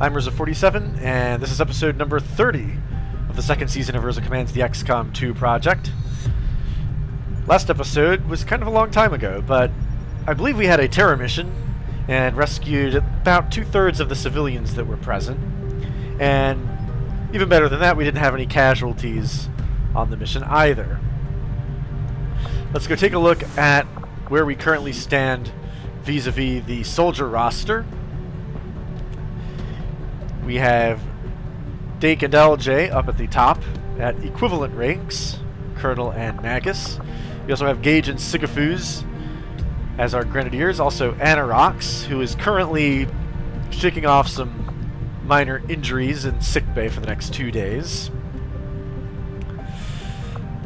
I'm Urza 47, and this is episode number 30 of the second season of Urza Commands the XCOM 2 project. Last episode was kind of a long time ago, but I believe we had a terror mission and rescued about 2/3 of the civilians that were present. And even better than that, we didn't have any casualties on the mission either. Let's go take a look at where we currently stand vis-a-vis the soldier roster. We have Dake and LJ up at the top at equivalent ranks, Colonel and Magus. We also have Gage and Sigafuz as our grenadiers. Also Anarox, who is currently shaking off some minor injuries in sickbay for the next 2 days.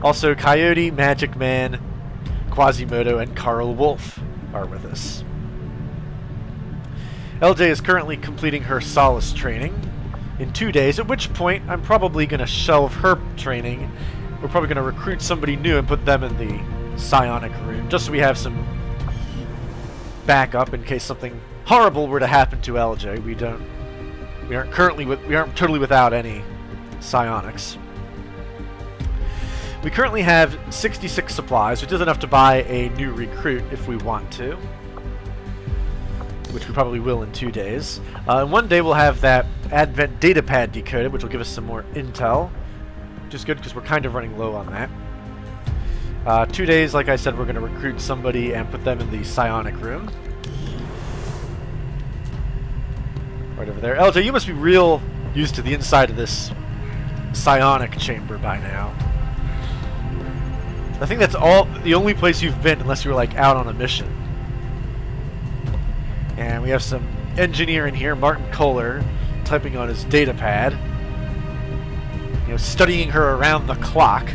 Also Coyote, Magic Man, Quasimodo, and Carl Wolf are with us. LJ is currently completing her Solace training in 2 days, at which point I'm probably going to shelve her training. We're probably going to recruit somebody new and put them in the psionic room, just so we have some backup in case something horrible were to happen to LJ. We aren't totally without any psionics. We currently have 66 supplies, which is enough to buy a new recruit if we want to, which we probably will in 2 days. And one day we'll have that Advent datapad decoded, which will give us some more intel, which is good because we're kind of running low on that. 2 days, like I said, we're going to recruit somebody and put them in the psionic room. Right over there. LJ, you must be real used to the inside of this psionic chamber by now. I think that's the only place you've been unless you were like out on a mission. And we have some engineer in here, Martin Kohler, typing on his datapad. Studying her around the clock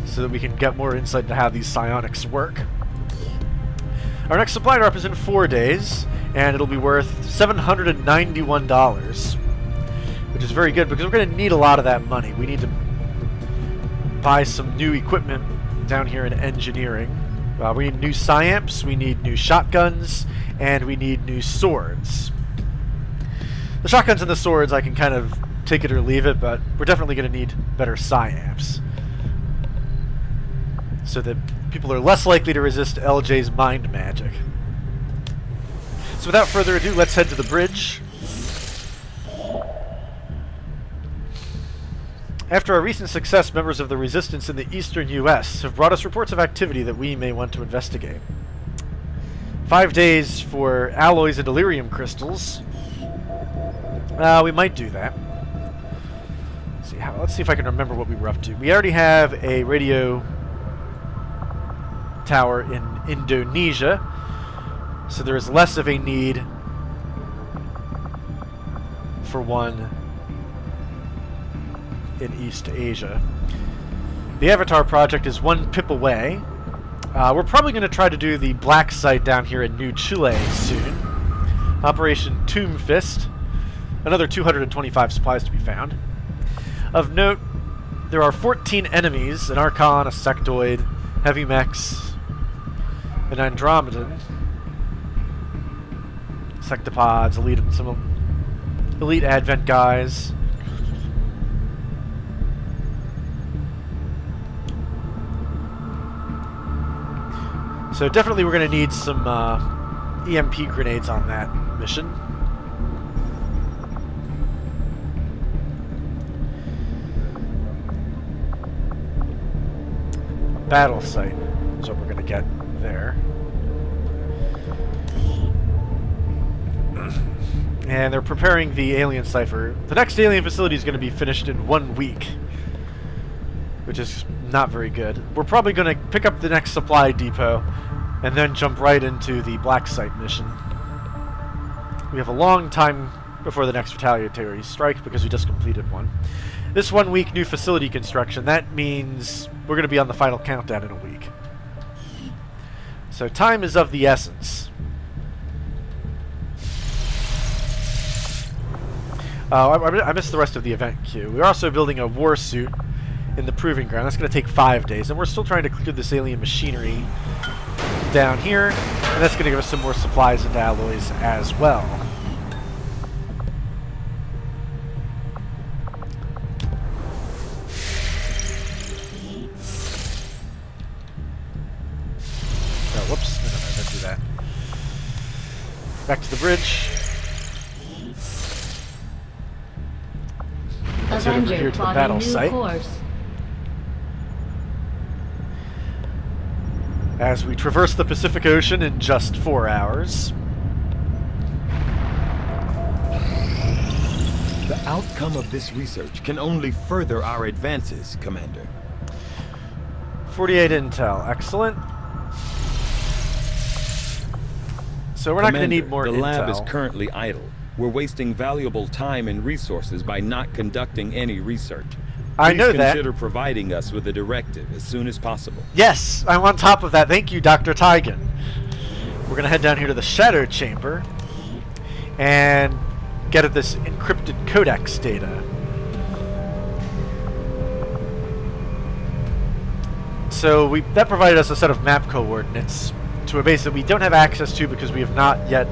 so that we can get more insight into how these psionics work. Our next supply drop is in 4 days, and it'll be worth $791, which is very good because we're going to need a lot of that money. We need to buy some new equipment down here in engineering. We need new psyamps, we need new shotguns, and we need new swords. The shotguns and the swords I can kind of take it or leave it, but we're definitely going to need better psyamps so that people are less likely to resist LJ's mind magic. So without further ado, let's head to the bridge. After our recent success, members of the resistance in the eastern U.S. have brought us reports of activity that we may want to investigate. 5 days for alloys and delirium crystals. We might do that. Let's see if I can remember what we were up to. We already have a radio tower in Indonesia, so there is less of a need for one in East Asia. The Avatar project is 1 pip away. We're probably going to try to do the black site down here in New Chile soon. Operation Tomb Fist. Another 225 supplies to be found. Of note, there are 14 enemies, an Archon, a Sectoid, Heavy Mechs, an Andromedan, Sectopods, some elite Advent guys. So definitely we're going to need some EMP grenades on that mission. Battle site is what we're going to get there. And they're preparing the alien cipher. The next alien facility is going to be finished in 1 week, which is not very good. We're probably going to pick up the next supply depot and then jump right into the black site mission. We have a long time before the next retaliatory strike because we just completed one. This 1 week new facility construction, that means we're going to be on the final countdown in a week. So time is of the essence. I missed the rest of the event queue. We're also building a war suit in the proving ground. That's going to take 5 days, and we're still trying to clear this alien machinery down here, and that's going to give us some more supplies and alloys as well. Back to the bridge. Let's head over here to the battle site. As we traverse the Pacific Ocean in just 4 hours. The outcome of this research can only further our advances, Commander. 48 intel. Excellent. So we're not going to need more intel. The lab is currently idle. We're wasting valuable time and resources by not conducting any research. I know that. Please consider providing us with a directive as soon as possible. Yes, I'm on top of that. Thank you, Dr. Tygan. We're going to head down here to the Shadow Chamber and get at this encrypted codex data. So that provided us a set of map coordinates to a base that we don't have access to because we have not yet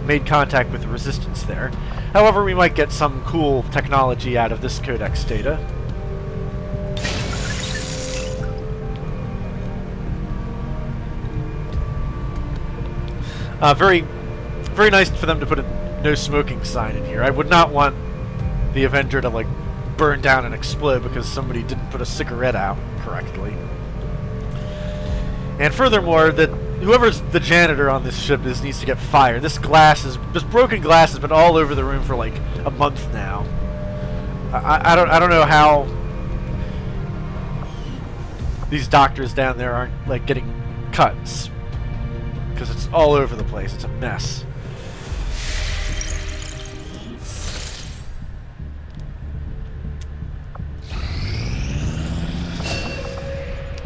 made contact with the Resistance there. However, we might get some cool technology out of this codex data. Very nice for them to put a no smoking sign in here. I would not want the Avenger to like burn down and explode because somebody didn't put a cigarette out correctly. And furthermore, that whoever's the janitor on this ship needs to get fired. This broken glass has been all over the room for like a month now. I don't know how these doctors down there aren't like getting cuts, because it's all over the place. It's a mess.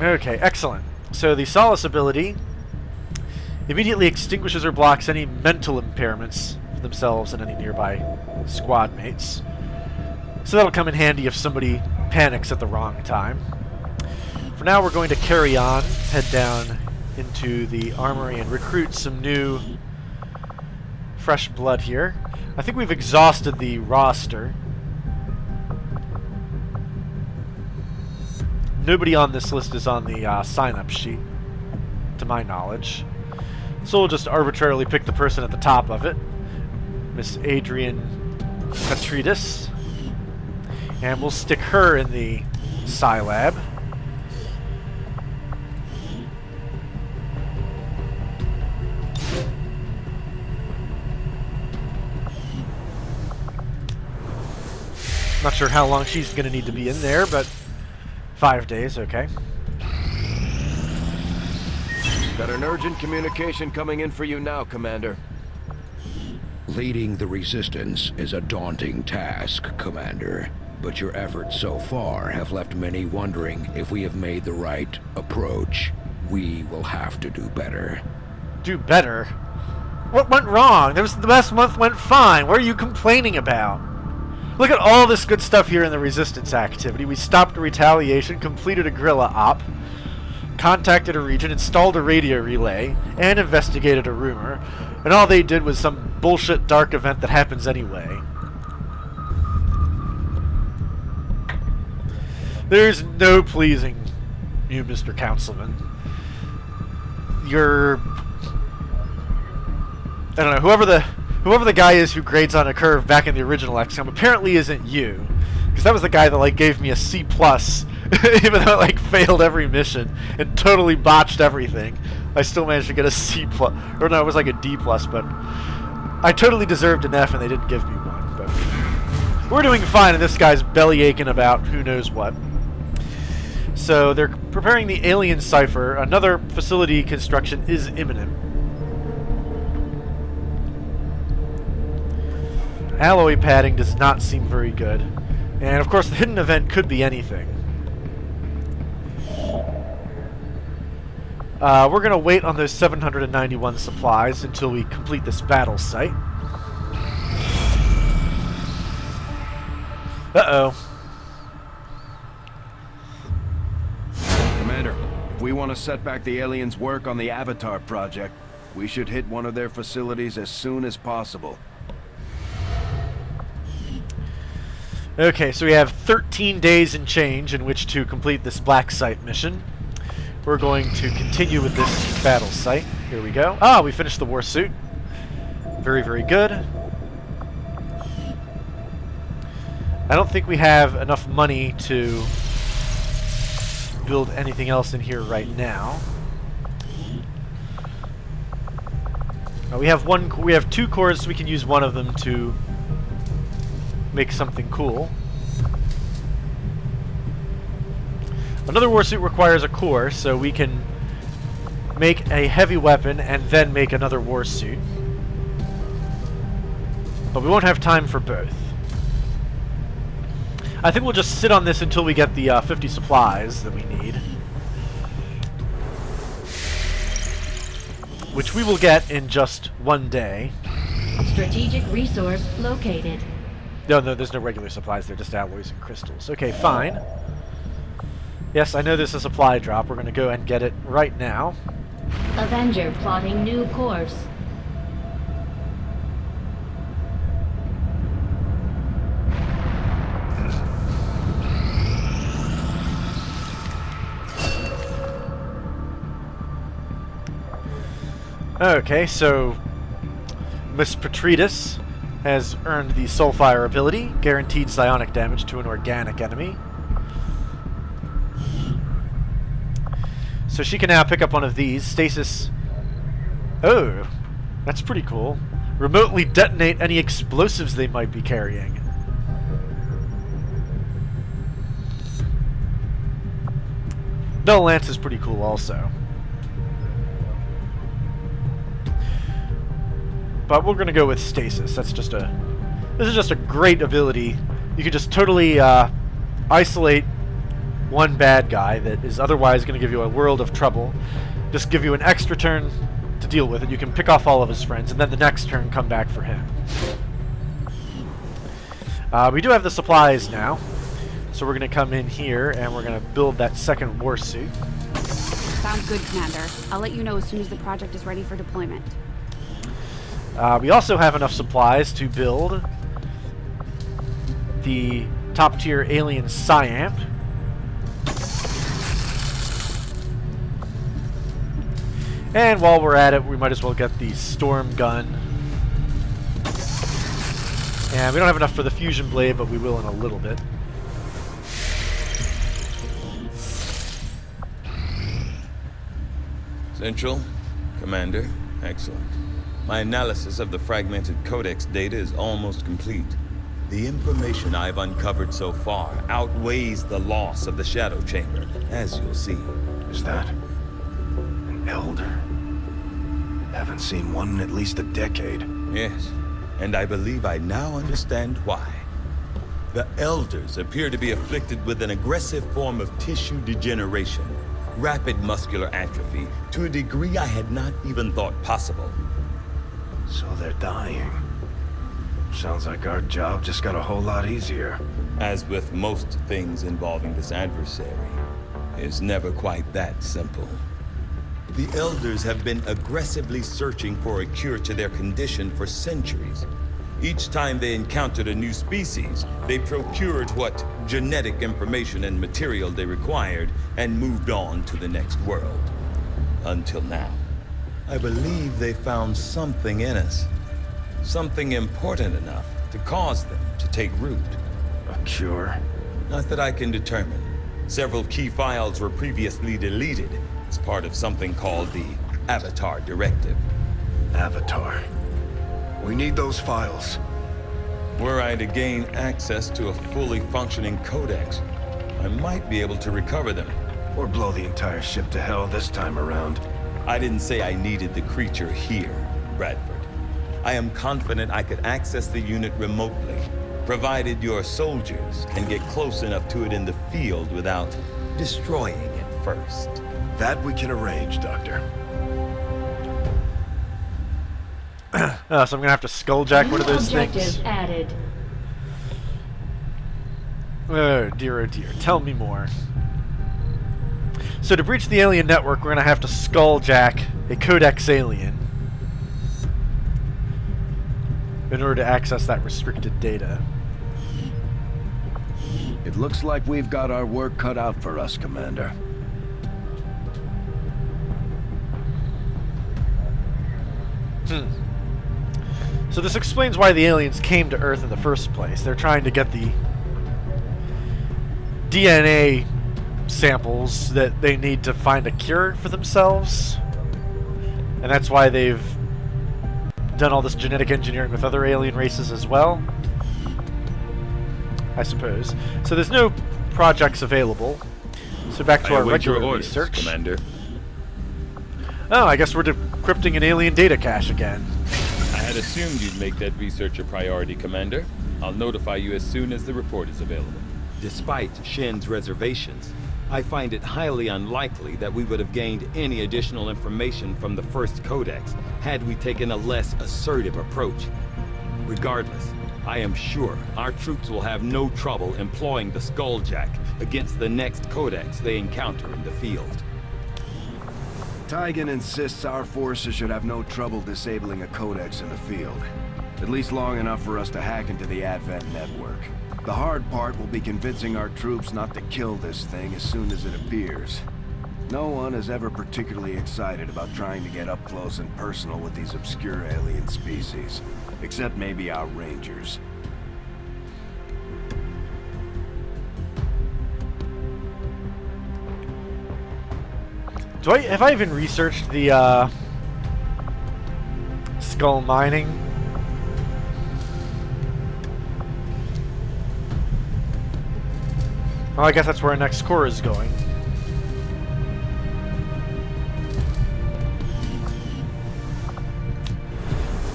Okay, excellent. So the Solace ability immediately extinguishes or blocks any mental impairments for themselves and any nearby squad mates. So that'll come in handy if somebody panics at the wrong time. For now, we're going to carry on, head down into the armory and recruit some new fresh blood here. I think we've exhausted the roster. Nobody on this list is on the sign-up sheet, to my knowledge. So we'll just arbitrarily pick the person at the top of it, Miss Adrian Katridis, and we'll stick her in the Psi Lab. Not sure how long she's going to need to be in there, but 5 days, okay. Got an urgent communication coming in for you now, Commander. Leading the Resistance is a daunting task, Commander. But your efforts so far have left many wondering if we have made the right approach. We will have to do better. Do better? What went wrong? The last month went fine. What are you complaining about? Look at all this good stuff here in the Resistance activity. We stopped a retaliation, completed a guerrilla op, contacted a region, installed a radio relay, and investigated a rumor. And all they did was some bullshit dark event that happens anyway. There's no pleasing you, Mr. Councilman. You're... I don't know, whoever the guy is who grades on a curve back in the original XCOM apparently isn't you. Because that was the guy that like gave me a C+, even though it like failed every mission and totally botched everything. I still managed to get a C+, or no, it was like a D+, but I totally deserved an F and they didn't give me one. But we're doing fine and this guy's belly aching about who knows what. So they're preparing the alien cipher. Another facility construction is imminent. Alloy padding does not seem very good. And of course the hidden event could be anything. We're going to wait on those 791 supplies until we complete this battle site. Uh-oh. Commander, if we want to set back the aliens' work on the Avatar project, we should hit one of their facilities as soon as possible. Okay, so we have 13 days and change in which to complete this Black Site mission. We're going to continue with this battle site. Here we go. Ah, we finished the war suit. Very, very good. I don't think we have enough money to build anything else in here right now. We have two cores, so we can use one of them to make something cool. Another warsuit requires a core, so we can make a heavy weapon and then make another warsuit. But we won't have time for both. I think we'll just sit on this until we get the 50 supplies that we need. Which we will get in just one day. Strategic resource located. No, there's no regular supplies. They're just alloys and crystals. Okay, fine. Yes, I know there's a supply drop. We're going to go and get it right now. Avenger plotting new course. Okay, so Miss Petridis has earned the Soulfire ability, guaranteed psionic damage to an organic enemy. So she can now pick up one of these. Stasis. Oh, that's pretty cool. Remotely detonate any explosives they might be carrying. Bell Lance is pretty cool also. But we're gonna go with Stasis. This is just a great ability. You can just totally isolate one bad guy that is otherwise gonna give you a world of trouble. Just give you an extra turn to deal with it. You can pick off all of his friends, and then the next turn come back for him. We do have the supplies now, so we're gonna come in here and we're gonna build that second warsuit. Sounds good, Commander. I'll let you know as soon as the project is ready for deployment. We also have enough supplies to build the top-tier alien Psyamp. And while we're at it, we might as well get the Storm Gun. And we don't have enough for the Fusion Blade, but we will in a little bit. Central, Commander, excellent. My analysis of the fragmented Codex data is almost complete. The information I've uncovered so far outweighs the loss of the Shadow Chamber, as you'll see. Is that an elder? Haven't seen one in at least a decade. Yes, and I believe I now understand why. The Elders appear to be afflicted with an aggressive form of tissue degeneration, rapid muscular atrophy, to a degree I had not even thought possible. So they're dying. Sounds like our job just got a whole lot easier. As with most things involving this adversary, it's never quite that simple. The Elders have been aggressively searching for a cure to their condition for centuries. Each time they encountered a new species, they procured what genetic information and material they required and moved on to the next world. Until now. I believe they found something in us. Something important enough to cause them to take root. A cure? Not that I can determine. Several key files were previously deleted as part of something called the Avatar Directive. Avatar. We need those files. Were I to gain access to a fully functioning codex, I might be able to recover them. Or blow the entire ship to hell this time around. I didn't say I needed the creature here, Bradford. I am confident I could access the unit remotely, provided your soldiers can get close enough to it in the field without destroying it first. That we can arrange, Doctor. So I'm going to have to skulljack one of those Objective things. added. Oh dear, tell me more. So to breach the alien network, we're going to have to skulljack a Codex alien in order to access that restricted data. It looks like we've got our work cut out for us, Commander. So this explains why the aliens came to Earth in the first place. They're trying to get the DNA samples that they need to find a cure for themselves. And that's why they've done all this genetic engineering with other alien races as well, I suppose. So there's no projects available. So back to our regular research. Commander. Oh, I guess we're decrypting an alien data cache again. I had assumed you'd make that research a priority, Commander. I'll notify you as soon as the report is available. Despite Shin's reservations, I find it highly unlikely that we would have gained any additional information from the first codex had we taken a less assertive approach. Regardless, I am sure our troops will have no trouble employing the Skulljack against the next codex they encounter in the field. Tygan insists our forces should have no trouble disabling a codex in the field. At least long enough for us to hack into the Advent network. The hard part will be convincing our troops not to kill this thing as soon as it appears. No one is ever particularly excited about trying to get up close and personal with these obscure alien species. Except maybe our rangers. Have I even researched the skull mining? Well, I guess that's where our next core is going.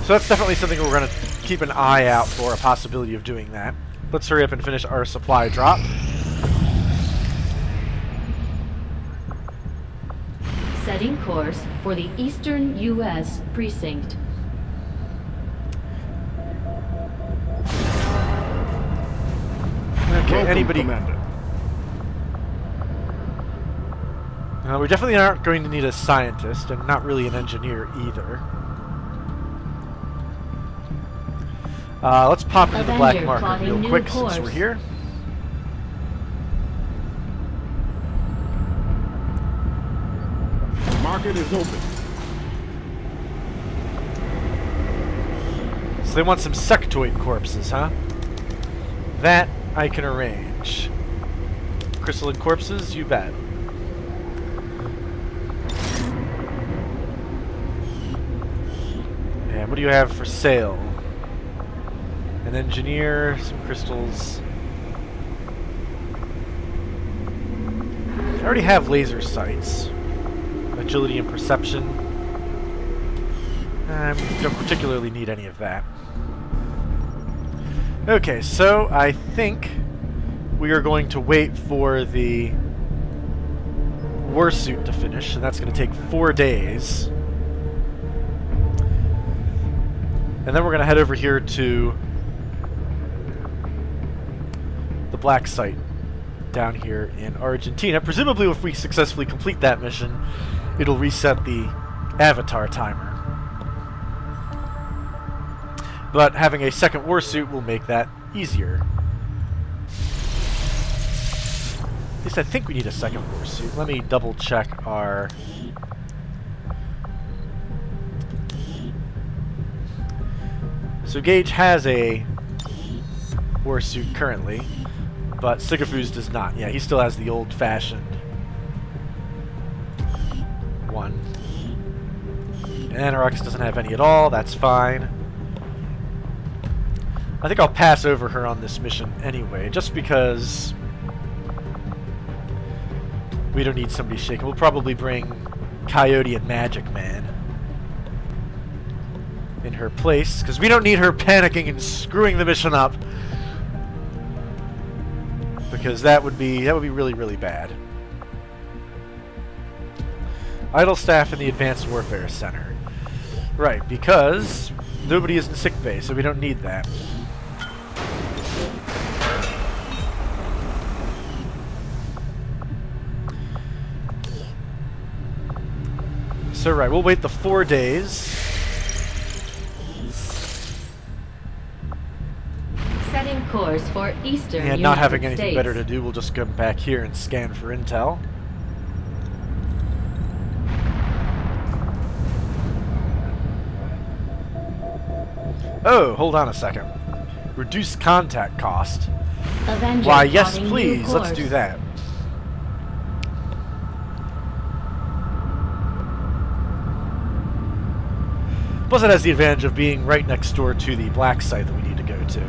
So that's definitely something we're going to keep an eye out for, a possibility of doing that. Let's hurry up and finish our supply drop. Setting course for the Eastern U.S. Precinct. Okay, Welcome, anybody... Commander. We definitely aren't going to need a scientist, and not really an engineer either. Let's pop into the black market real quick since we're here. Market is open. So they want some sectoid corpses, huh? That I can arrange. Crystalline corpses, you bet. And what do you have for sale? An engineer, some crystals. I already have laser sights. Agility and perception. I don't particularly need any of that. Okay, so I think we are going to wait for the warsuit to finish, and that's going to take 4 days. And then we're going to head over here to the black site down here in Argentina. Presumably, if we successfully complete that mission, it'll reset the avatar timer. But having a second warsuit will make that easier. At least I think we need a second warsuit. Let me double check our... So Gage has a warsuit currently, but Sigafuz does not. Yeah, he still has the old-fashioned one. And Anarux doesn't have any at all. That's fine. I think I'll pass over her on this mission anyway, just because we don't need somebody shaken. We'll probably bring Coyote and Magic Man in her place, because we don't need her panicking and screwing the mission up, because that would be really, really bad. Idle staff in the Advanced Warfare Center. Right, because nobody is in sick bay, so we don't need that. So right, we'll wait the 4 days. Setting course for Eastern And United not having anything States. better to do, we'll just come back here and scan for intel. Oh, hold on a second. Reduce contact cost. Avenger Why, yes, plotting new please. Let's course. do that. Plus, it has the advantage of being right next door to the black site that we need to go to.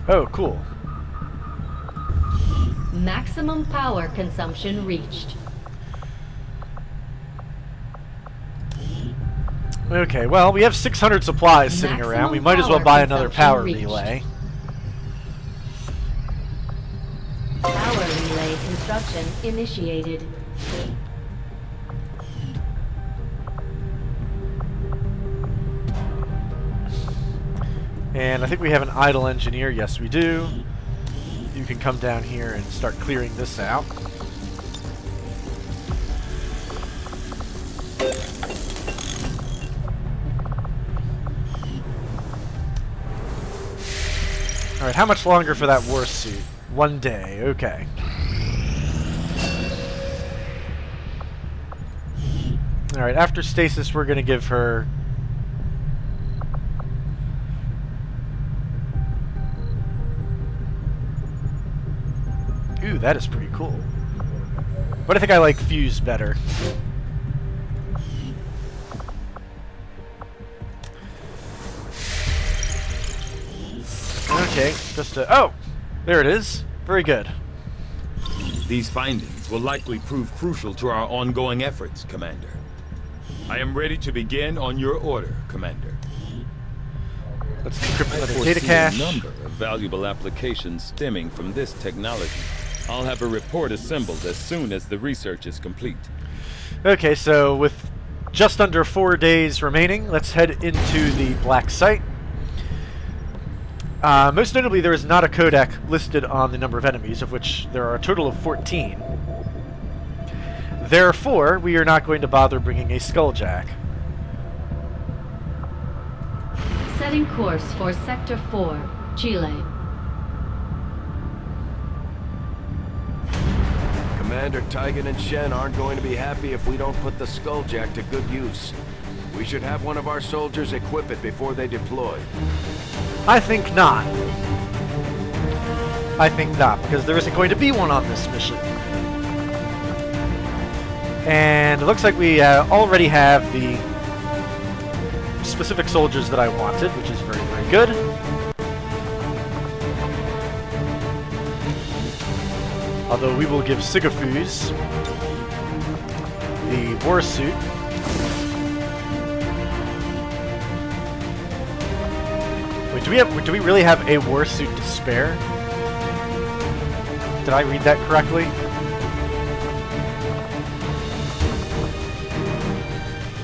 Oh, cool. Maximum power consumption reached. Okay, well, we have 600 supplies sitting Maximum around. We might as well power buy another consumption power reached. relay. Power relay construction initiated. And I think we have an idle engineer. Yes, we do. You can come down here and start clearing this out. Alright, how much longer for that war suit? 1 day, okay. Alright, after stasis we're gonna give her... Ooh, that is pretty cool. But I think I like Fuse better. Okay, just a... Oh! There it is. Very good. These findings will likely prove crucial to our ongoing efforts, Commander. I am ready to begin on your order, Commander. Let's decrypt I another foresee data cache. a number of valuable applications stemming from this technology. I'll have a report assembled as soon as the research is complete. Okay, so with just under 4 days remaining, let's head into the black site. Most notably, there is not a codec listed on the number of enemies, of which there are a total of 14. Therefore, we are not going to bother bringing a skulljack. Setting course for Sector 4, Chile. Commander Tigan and Shen aren't going to be happy if we don't put the skulljack to good use. We should have one of our soldiers equip it before they deploy. I think not. I think not, because there isn't going to be one on this mission. And it looks like we already have the specific soldiers that I wanted, which is very, very good. Although we will give Sigafuz the war suit. Wait, do we really have a war suit to spare? Did I read that correctly?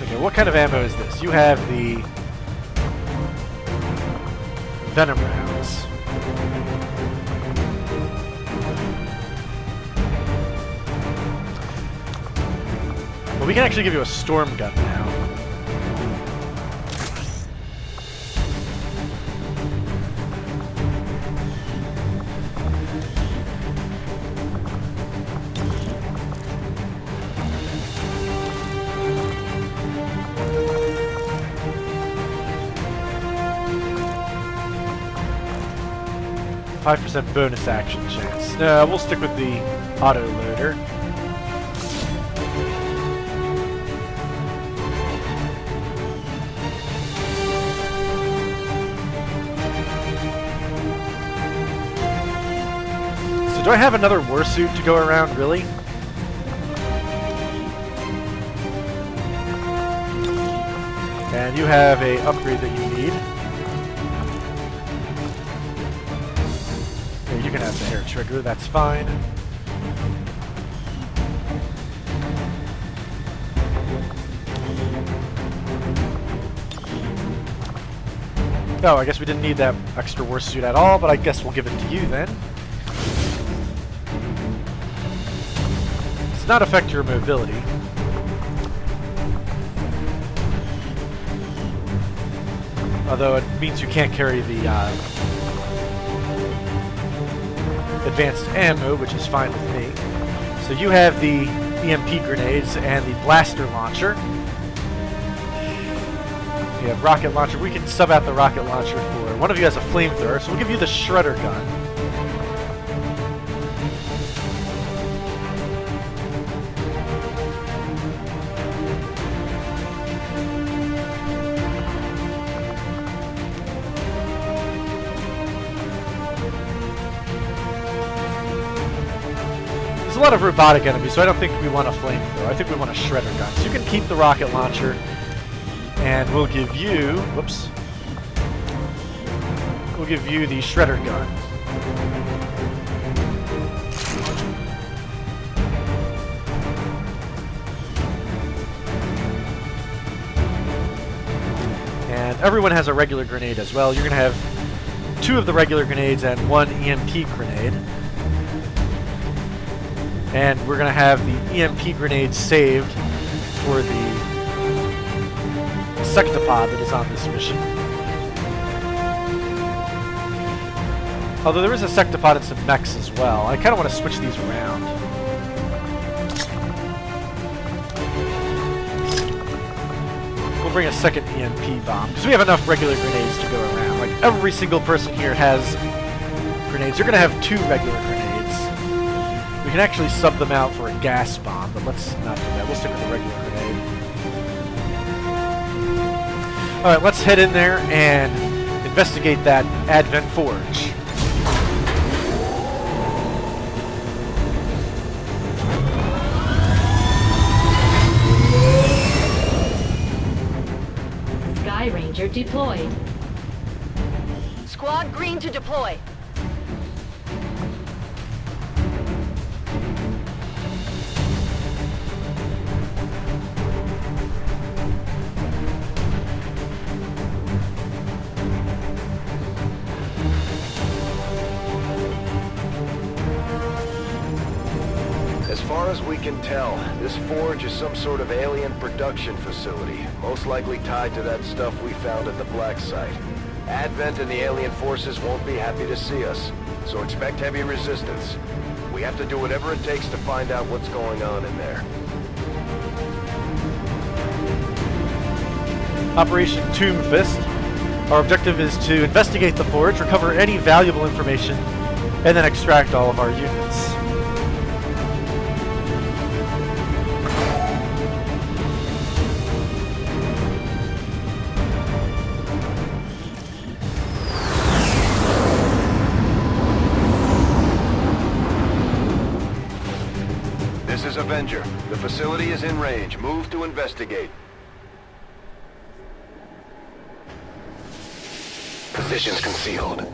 Okay, what kind of ammo is this? You have the venom rounds. Well, we can actually give you a storm gun now. 5% bonus action chance. No, we'll stick with the auto loader. So do I have another warsuit to go around, really? And you have a upgrade that you need. Okay, you can have the hair trigger, that's fine. Oh, I guess we didn't need that extra warsuit at all, but I guess we'll give it to you then. Does not affect your mobility. Although it means you can't carry the advanced ammo, which is fine with me. So you have the EMP grenades and the blaster launcher. We have rocket launcher. We can sub out the rocket launcher for one of you has a flamethrower, so we'll give you the shredder gun. There's a lot of robotic enemies, so I don't think we want a flamethrower. I think we want a shredder gun. So you can keep the rocket launcher. And we'll give you, whoops, we'll give you the shredder gun. And everyone has a regular grenade as well. You're going to have 2 of the regular grenades and 1 EMP grenade. And we're going to have the EMP grenade saved for the sectopod that is on this mission. Although there is a sectopod and some mechs as well. I kind of want to switch these around. We'll bring a second EMP bomb, because we have enough regular grenades to go around. Like, every single person here has grenades. You're going to have 2 regular grenades. We can actually sub them out for a gas bomb, but let's not do that. We'll stick with the regular grenade. Alright, let's head in there and investigate that Advent Forge. Sky Ranger deployed. Squad green to deploy. As far as we can tell, this forge is some sort of alien production facility, most likely tied to that stuff we found at the Black Site. Advent and the alien forces won't be happy to see us, so expect heavy resistance. We have to do whatever it takes to find out what's going on in there. Operation Tomb Fist. Our objective is to investigate the forge, recover any valuable information, and then extract all of our units. This is Avenger. The facility is in range. Move to investigate. Positions concealed.